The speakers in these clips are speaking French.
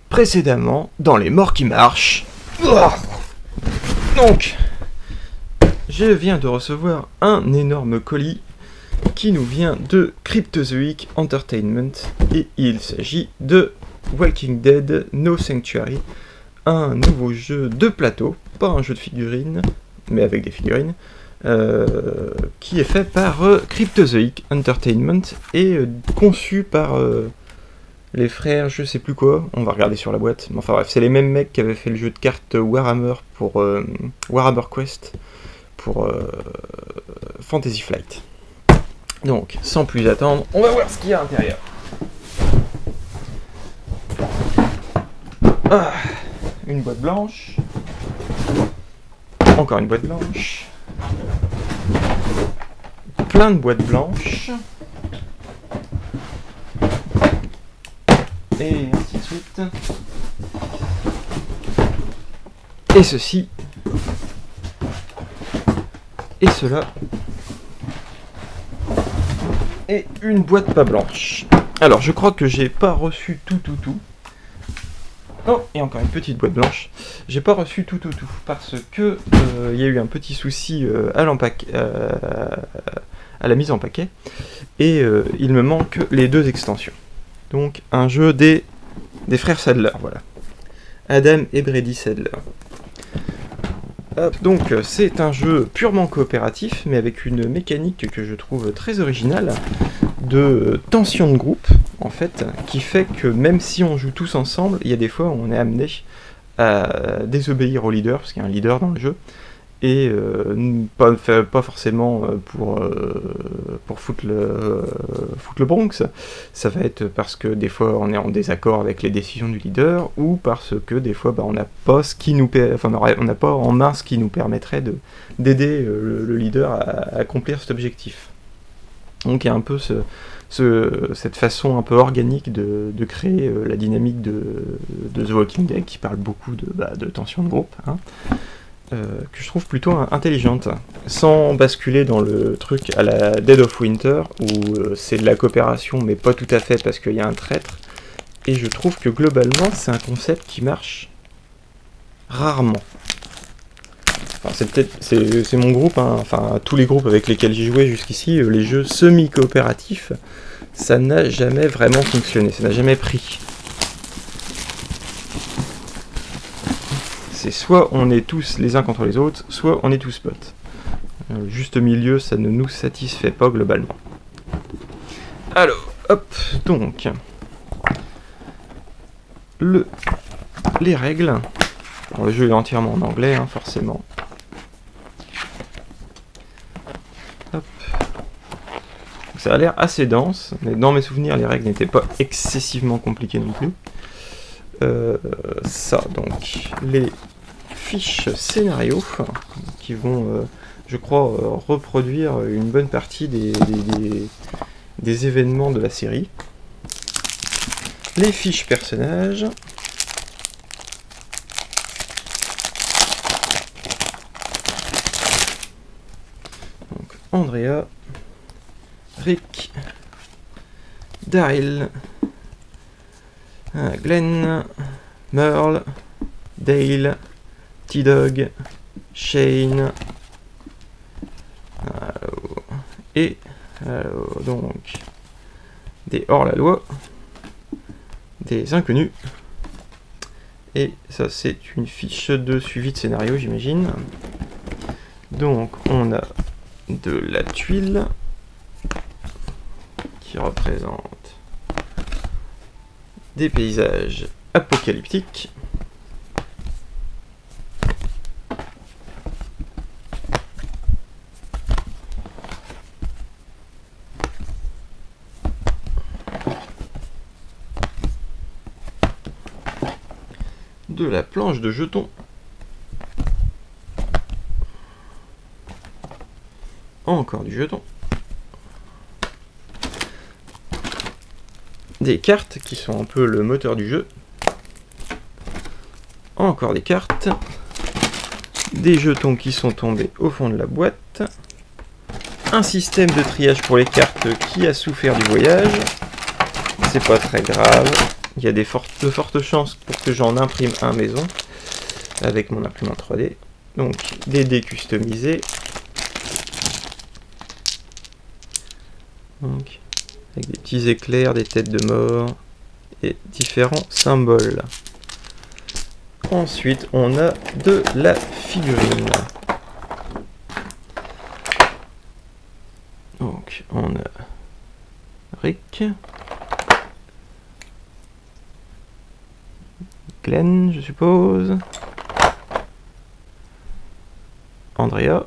Précédemment, dans Les Morts qui marchent. Donc, je viens de recevoir un énorme colis qui nous vient de Cryptozoic Entertainment et il s'agit de Walking Dead No Sanctuary, un nouveau jeu de plateau, pas un jeu de figurines, mais avec des figurines, qui est fait par Cryptozoic Entertainment et conçu par les frères je sais plus quoi, on va regarder sur la boîte, mais enfin bref, c'est les mêmes mecs qui avaient fait le jeu de cartes Warhammer pour Warhammer Quest pour Fantasy Flight. Donc, sans plus attendre, on va voir ce qu'il y a à l'intérieur. Ah, une boîte blanche. Encore une boîte blanche. Plein de boîtes blanches. Et ainsi de suite. Et ceci. Et cela. Et une boîte pas blanche. Alors, je crois que j'ai pas reçu tout. Oh, et encore une petite boîte blanche. J'ai pas reçu tout, parce que il y a eu un petit souci à la mise en paquet, et il me manque les deux extensions. Donc, un jeu des frères Sadler, voilà. Adam et Brady Sadler. Donc c'est un jeu purement coopératif, mais avec une mécanique que je trouve très originale, de tension de groupe, en fait, qui fait que même si on joue tous ensemble, il y a des fois où on est amené à désobéir au leader, parce qu'il y a un leader dans le jeu, et pas forcément pour foutre le Bronx, ça va être parce que des fois on est en désaccord avec les décisions du leader, ou parce que des fois on n'a pas on n'a pas en main ce qui nous permettrait d'aider le leader à accomplir cet objectif. Donc il y a un peu cette façon un peu organique de créer la dynamique de The Walking Dead, qui parle beaucoup de tension de groupe, hein. Que je trouve plutôt intelligente, sans basculer dans le truc à la Dead of Winter, où c'est de la coopération, mais pas tout à fait, parce qu'il y a un traître, et je trouve que globalement, c'est un concept qui marche rarement. Enfin, c'est mon groupe, hein, enfin, tous les groupes avec lesquels j'ai joué jusqu'ici, les jeux semi-coopératifs, ça n'a jamais vraiment fonctionné, ça n'a jamais pris. C'est soit on est tous les uns contre les autres, soit on est tous potes. Le juste milieu, ça ne nous satisfait pas globalement. Alors, hop, donc, les règles. Alors, le jeu est entièrement en anglais, hein, forcément. Hop. Ça a l'air assez dense, mais dans mes souvenirs, les règles n'étaient pas excessivement compliquées non plus. Ça, donc, les fiches scénario qui vont, je crois, reproduire une bonne partie des événements de la série. Les fiches personnages. Donc, Andrea, Rick, Daryl, Glenn, Merle, Dale, T-Dog, Shane, et donc des hors-la-loi, des inconnus, et ça c'est une fiche de suivi de scénario, j'imagine. Donc on a de la tuile qui représente des paysages apocalyptiques. De la planche de jetons. Encore du jeton. Des cartes qui sont un peu le moteur du jeu. Encore des cartes. Des jetons qui sont tombés au fond de la boîte. un système de triage pour les cartes qui a souffert du voyage. C'est pas très grave. Il y a de fortes chances pour que j'en imprime un maison avec mon imprimante 3D. Donc des dés customisés. Donc, avec des petits éclairs, des têtes de mort et différents symboles. Ensuite, on a de la figurine. Donc, on a Rick, Glenn, je suppose, Andrea,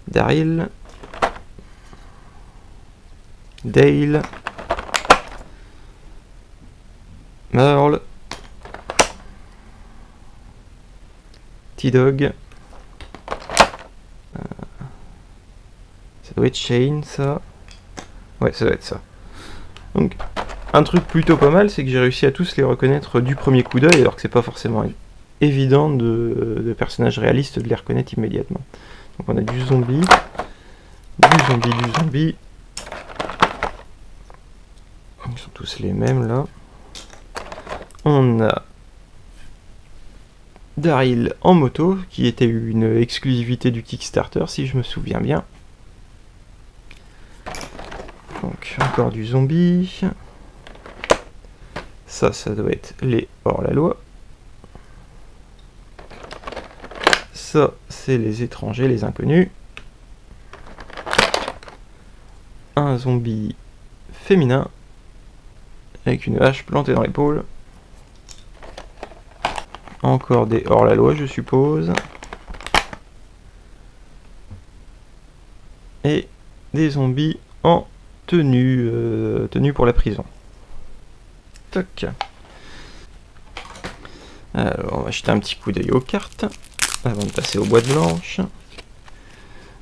Daryl, Dale, Merle, T-Dog, ça doit être Shane, ça. Ouais, ça doit être ça. Donc, un truc plutôt pas mal, c'est que j'ai réussi à tous les reconnaître du premier coup d'œil, alors que c'est pas forcément évident de personnages réalistes de les reconnaître immédiatement. Donc on a du zombie, du zombie, du zombie. Ils sont tous les mêmes là. On a Daryl en moto, qui était une exclusivité du Kickstarter, si je me souviens bien. Donc encore du zombie. Ça doit être les hors-la-loi. Ça, c'est les étrangers, les inconnus. Un zombie féminin avec une hache plantée dans l'épaule. Encore des hors-la-loi, je suppose. Et des zombies en tenue pour la prison. Toc. Alors, on va jeter un petit coup d'œil aux cartes avant de passer aux boîtes blanches.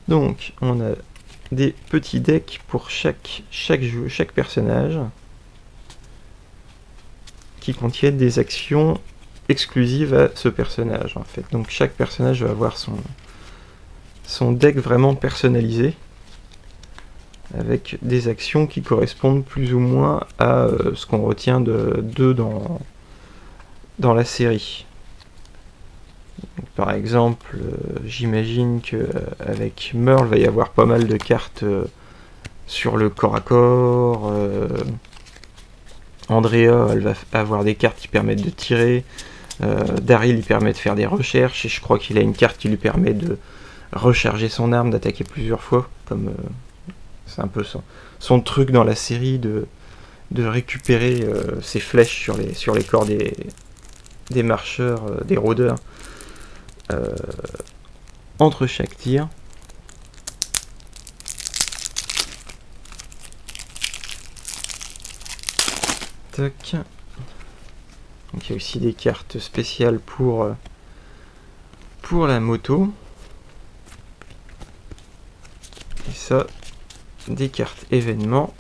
Donc, on a des petits decks pour chaque personnage qui contiennent des actions exclusives à ce personnage en fait. Donc chaque personnage va avoir son deck vraiment personnalisé avec des actions qui correspondent plus ou moins à ce qu'on retient d'eux dans la série. Donc, par exemple, j'imagine qu'avec Merle, il va y avoir pas mal de cartes sur le corps à corps. Andrea, elle va avoir des cartes qui permettent de tirer. Daryl, il permet de faire des recherches. Et je crois qu'il a une carte qui lui permet de recharger son arme, d'attaquer plusieurs fois. Comme c'est un peu son truc dans la série de récupérer ses flèches sur les corps des marcheurs, des rôdeurs. Entre chaque tir. Tac. Donc il y a aussi des cartes spéciales pour la moto. Et ça, des cartes événements.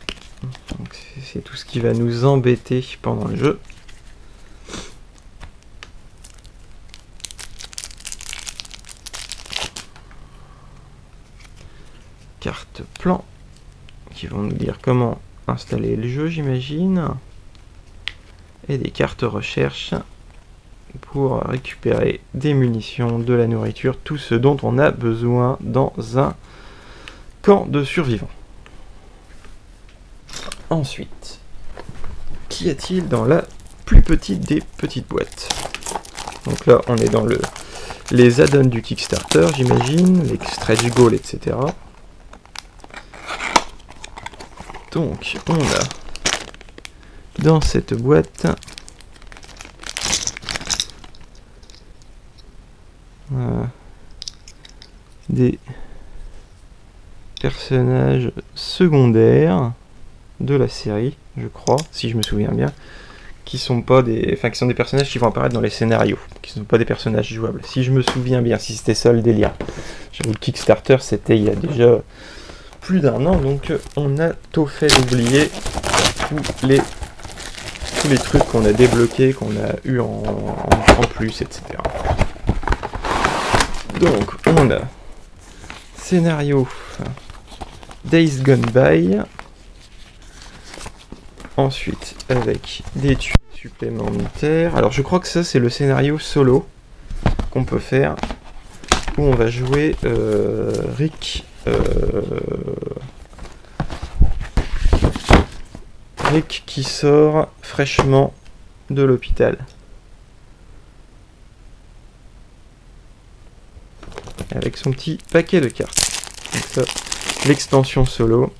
Donc c'est tout ce qui va nous embêter pendant le jeu. Cartes plan qui vont nous dire comment installer le jeu, j'imagine. Et des cartes recherche pour récupérer des munitions, de la nourriture, tout ce dont on a besoin dans un camp de survivants. Ensuite, qu'y a-t-il dans la plus petite des petites boîtes? Donc là, on est dans les add-ons du Kickstarter, j'imagine, l'extrait du goal, etc. Donc, on a dans cette boîte des personnages secondaires de la série, je crois, si je me souviens bien, qui sont pas qui sont des personnages qui vont apparaître dans les scénarios, qui sont pas des personnages jouables, si je me souviens bien, si c'était ça le délire. J'avoue, le Kickstarter, c'était il y a déjà plus d'1 an, donc on a tôt fait d'oublier tous les trucs qu'on a débloqués, qu'on a eu en plus, etc. Donc on a scénario Days Gone By. Ensuite avec des tuiles supplémentaires. Alors je crois que ça c'est le scénario solo qu'on peut faire, où on va jouer Rick qui sort fraîchement de l'hôpital. Avec son petit paquet de cartes. Donc ça, l'extension solo.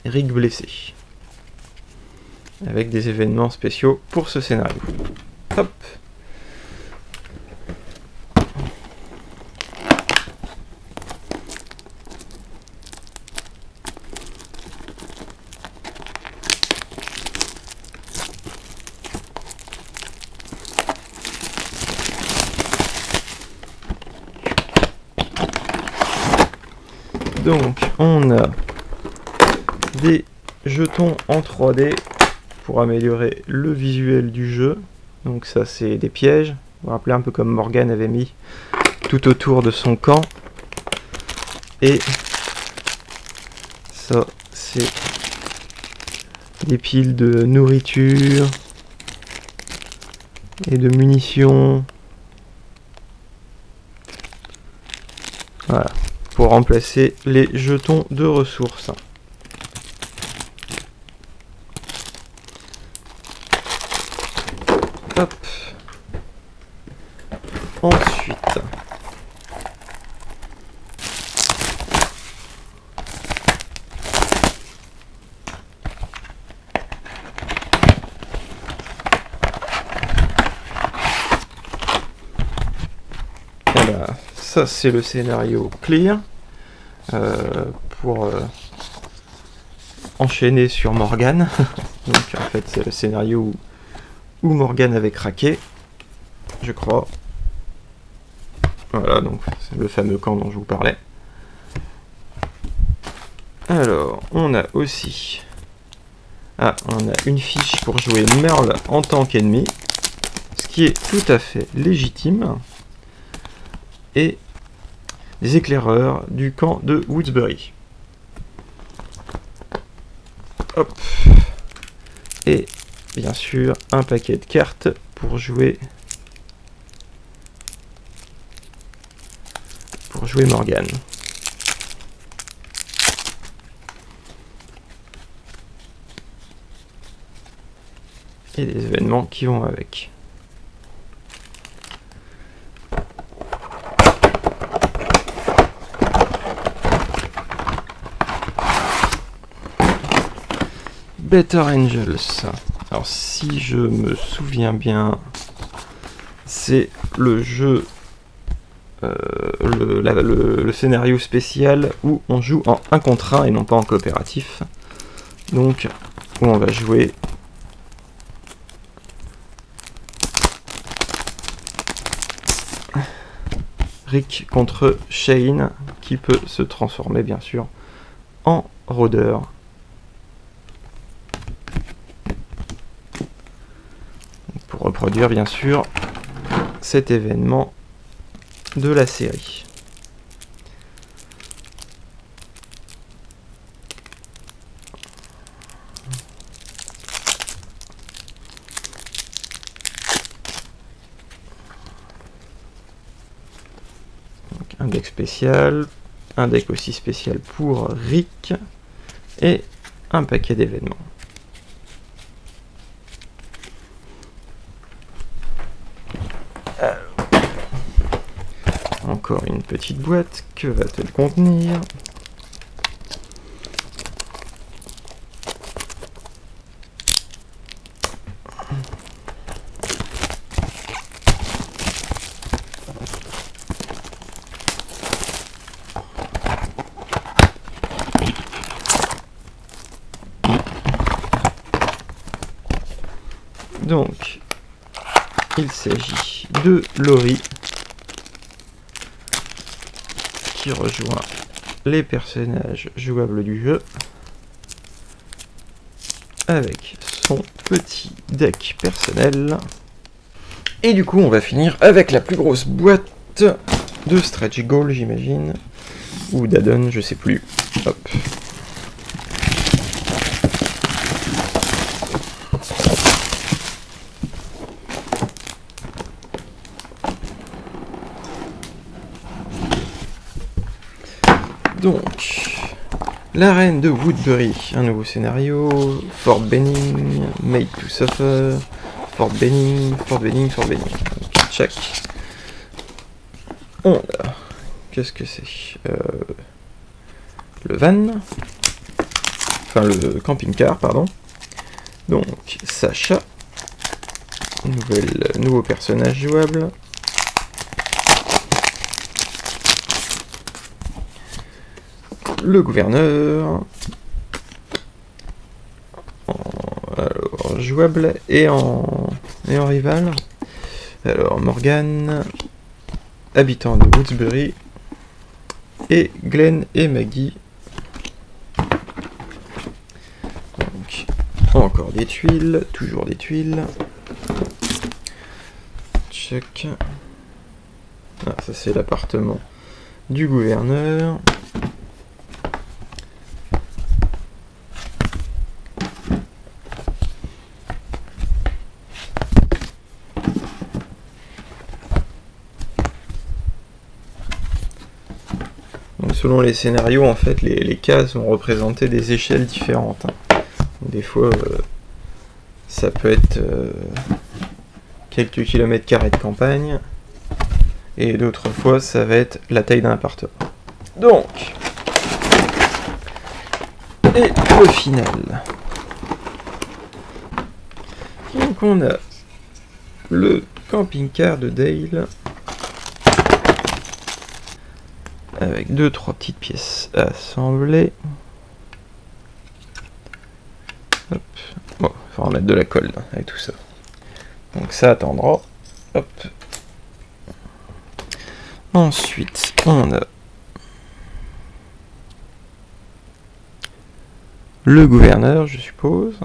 Rick blessé. Avec des événements spéciaux pour ce scénario. Hop. Donc on a des jetons en 3D pour améliorer le visuel du jeu. Donc ça c'est des pièges, vous vous rappelez, un peu comme Morgan avait mis tout autour de son camp. Et ça c'est des piles de nourriture et de munitions. Voilà, pour remplacer les jetons de ressources. Hop. Ensuite, voilà, ça c'est le scénario clear pour enchaîner sur Morgan. Donc en fait c'est le scénario où Morgan avait craqué, je crois. Voilà, donc c'est le fameux camp dont je vous parlais. Alors, on a aussi... Ah, on a une fiche pour jouer Merle en tant qu'ennemi, ce qui est tout à fait légitime. Et des éclaireurs du camp de Woodsbury. Hop. Et bien sûr, un paquet de cartes pour jouer Morgan. Et des événements qui vont avec. Better Angels. Alors si je me souviens bien, c'est le jeu, le scénario spécial où on joue en 1 contre 1 et non pas en coopératif. Donc où on va jouer Rick contre Shane, qui peut se transformer bien sûr en rôdeur. Pour reproduire bien sûr cet événement de la série. Donc, un deck spécial, un deck aussi spécial pour Rick et un paquet d'événements. Encore une petite boîte, que va-t-elle contenir? Donc, il s'agit de Laurie, qui rejoint les personnages jouables du jeu avec son petit deck personnel. Et du coup, on va finir avec la plus grosse boîte de stretch goal, j'imagine. Ou d'addon, je sais plus. Hop. Donc, l'arène de Woodbury, un nouveau scénario, Fort Benning, Made to Suffer, Fort Benning, Fort Benning, Fort Benning. Donc, check. On a... Qu'est-ce que c'est le van, enfin le camping-car, pardon. Donc, Sacha, nouveau personnage jouable. Le gouverneur, alors, jouable et en rival. Alors Morgan, habitant de Woodsbury, et Glenn et Maggie. Donc, encore des tuiles, toujours des tuiles. Check. Ah, ça c'est l'appartement du gouverneur. Selon les scénarios, en fait, les cases vont représenter des échelles différentes. Des fois, ça peut être quelques kilomètres carrés de campagne, et d'autres fois, ça va être la taille d'un appartement. Donc, et le final. Donc, on a le camping-car de Dale. Avec 2-3 petites pièces à assembler. Hop. Bon, il faut remettre de la colle là, avec tout ça. Donc ça attendra. Hop. Ensuite, on a le gouverneur, je suppose.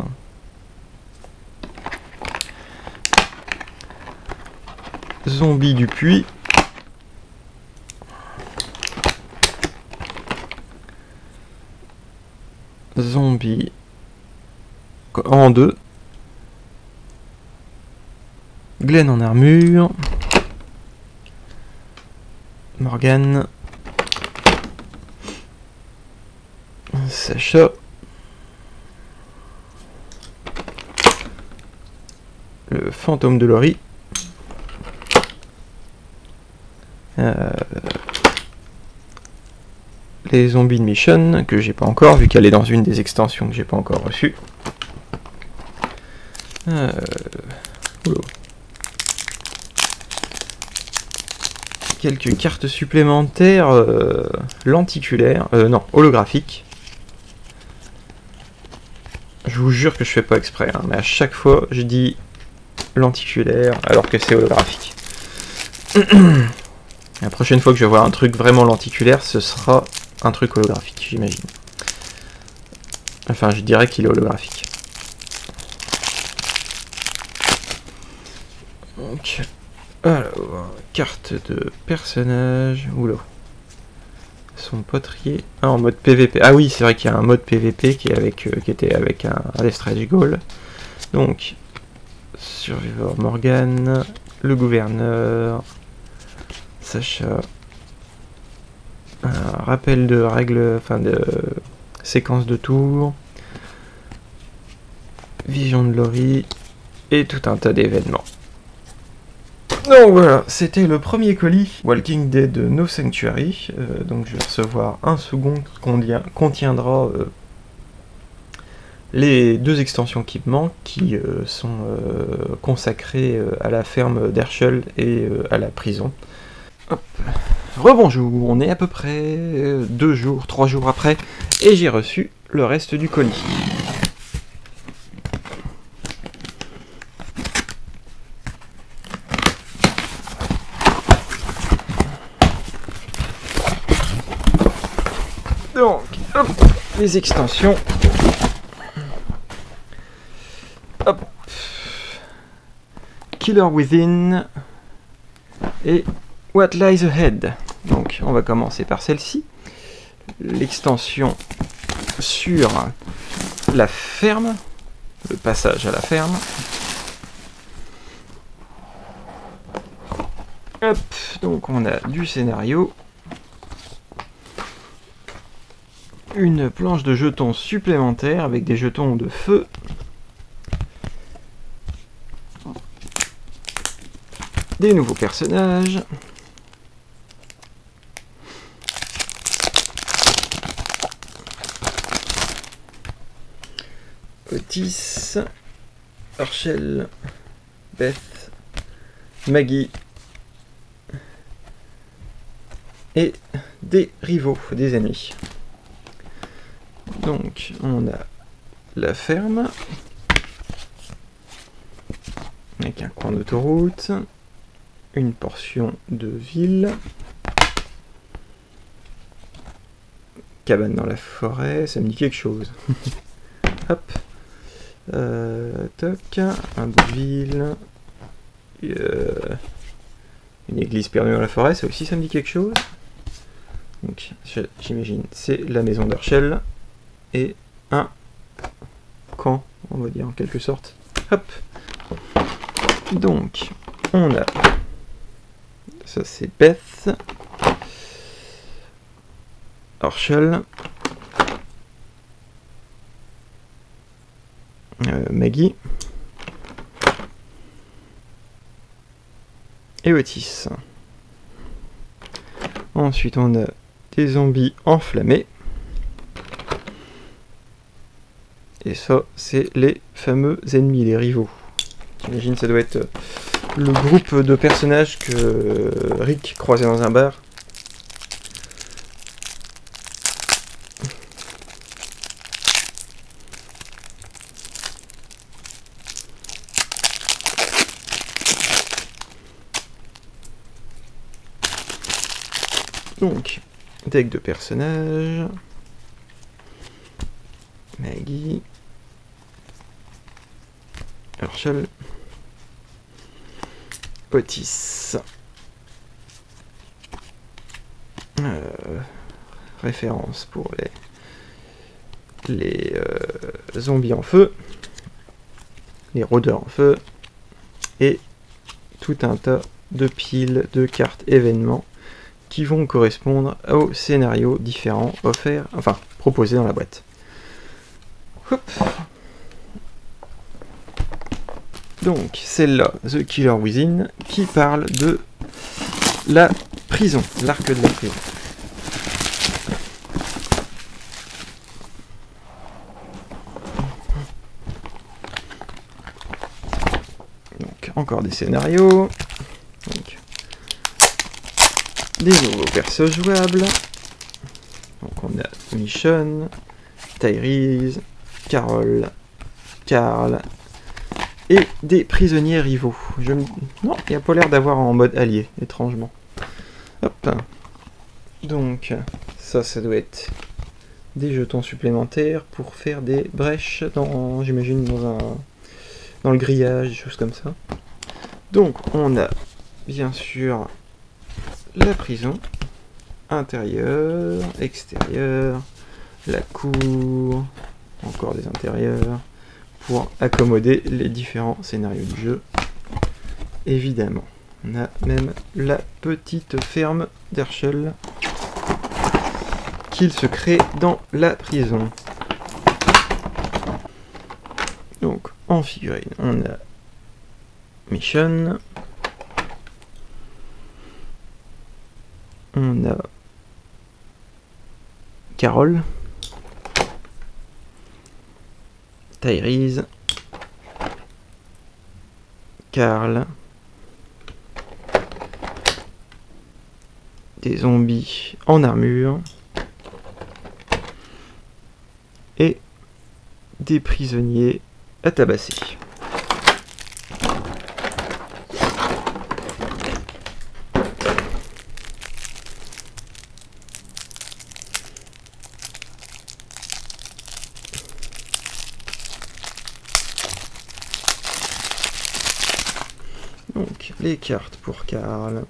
Zombie du puits. Zombie en deux. Glenn en armure. Morgan. Sacha. Le fantôme de Laurie. Les zombies de Mission, que j'ai pas encore, vu qu'elle est dans une des extensions que j'ai pas encore reçues. Quelques cartes supplémentaires lenticulaires, non, holographiques. Je vous jure que je fais pas exprès, hein, mais à chaque fois je dis lenticulaire alors que c'est holographique. La prochaine fois que je vais voir un truc vraiment lenticulaire, ce sera un truc holographique, j'imagine. Enfin, je dirais qu'il est holographique. Donc, alors, carte de personnage. Oula. Son potrier. Ah, en mode PVP. Ah oui, c'est vrai qu'il y a un mode PVP qui était avec un stretch goal. Donc, Survivor Morgan, le gouverneur, Sacha. Un rappel de règles, enfin de séquence de tours, vision de Laurie et tout un tas d'événements. Donc voilà, c'était le premier colis Walking Dead No Sanctuary. Donc je vais recevoir un second qui contiendra les deux extensions qui me manquent, qui sont consacrées à la ferme d'Herschel et à la prison. Hop. Rebonjour, on est à peu près 2 jours, 3 jours après, et j'ai reçu le reste du colis. Donc, hop, les extensions. Hop. Killer Within et What Lies Ahead. Donc on va commencer par celle-ci, l'extension sur la ferme, le passage à la ferme. Hop, donc on a du scénario, une planche de jetons supplémentaire avec des jetons de feu, des nouveaux personnages, Otis, Herschel, Beth, Maggie et des rivaux, des ennemis. Donc on a la ferme avec un coin d'autoroute, une portion de ville, cabane dans la forêt, ça me dit quelque chose. Hop, toc, un bout de ville, une église perdue dans la forêt, ça aussi ça me dit quelque chose. Donc j'imagine c'est la maison d'Herschel et un camp, on va dire en quelque sorte. Hop. Donc on a ça, c'est Beth, Herschel, Maggie et Otis. Ensuite on a des zombies enflammés. Et ça, c'est les fameux ennemis, les rivaux. J'imagine ça doit être le groupe de personnages que Rick croisait dans un bar. Donc, deck de personnages. Maggie. Herschel. Otis. Référence pour les zombies en feu, les rôdeurs en feu, et tout un tas de piles de cartes événements qui vont correspondre aux scénarios différents offerts, enfin proposés dans la boîte. Hop. Donc celle-là, The Killer Within, qui parle de la prison, l'arc de la prison. Donc encore des scénarios, donc, des nouveaux persos jouables. Donc on a Michonne, Tyrese, Carol, Carl, et des prisonniers rivaux. Non, il n'y a pas l'air d'avoir en mode allié, étrangement. Hop. Donc, ça doit être des jetons supplémentaires pour faire des brèches dans, j'imagine, dans le grillage, des choses comme ça. Donc, on a, bien sûr, la prison, intérieur, extérieur, la cour, encore des intérieurs, pour accommoder les différents scénarios du jeu. Évidemment, on a même la petite ferme d'Herschel qu'il se crée dans la prison. Donc, en figurine, on a Michonne, on a Carol, Tyrese, Carl, des zombies en armure et des prisonniers à tabasser. Donc, les cartes pour Karl.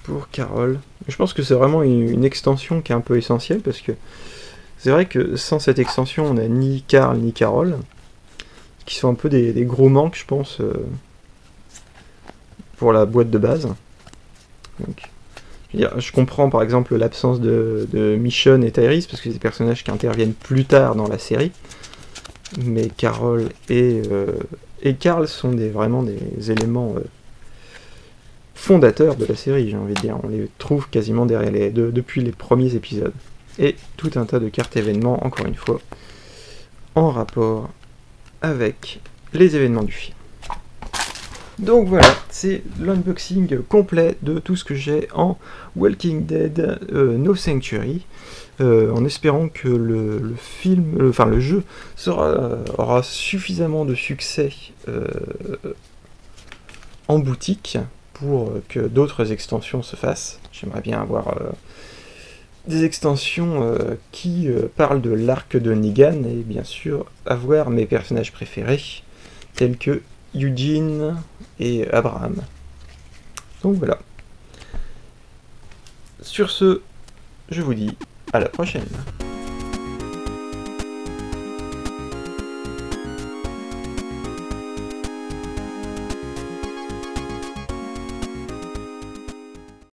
Pour Carol. Je pense que c'est vraiment une extension qui est un peu essentielle, parce que c'est vrai que sans cette extension, on n'a ni Karl ni Carol, qui sont un peu des gros manques, je pense, pour la boîte de base. Donc, je comprends par exemple l'absence de Michonne et Tyrese, parce que c'est des personnages qui interviennent plus tard dans la série, mais Carol et Karl sont vraiment des éléments fondateurs de la série, j'ai envie de dire. On les trouve quasiment derrière depuis les premiers épisodes. Et tout un tas de cartes événements, encore une fois, en rapport avec les événements du film. Donc voilà, c'est l'unboxing complet de tout ce que j'ai en Walking Dead No Sanctuary, en espérant que le jeu aura suffisamment de succès en boutique pour que d'autres extensions se fassent. J'aimerais bien avoir des extensions qui parlent de l'arc de Negan, et bien sûr avoir mes personnages préférés, tels que Eugene et Abraham. Donc voilà. Sur ce, je vous dis à la prochaine.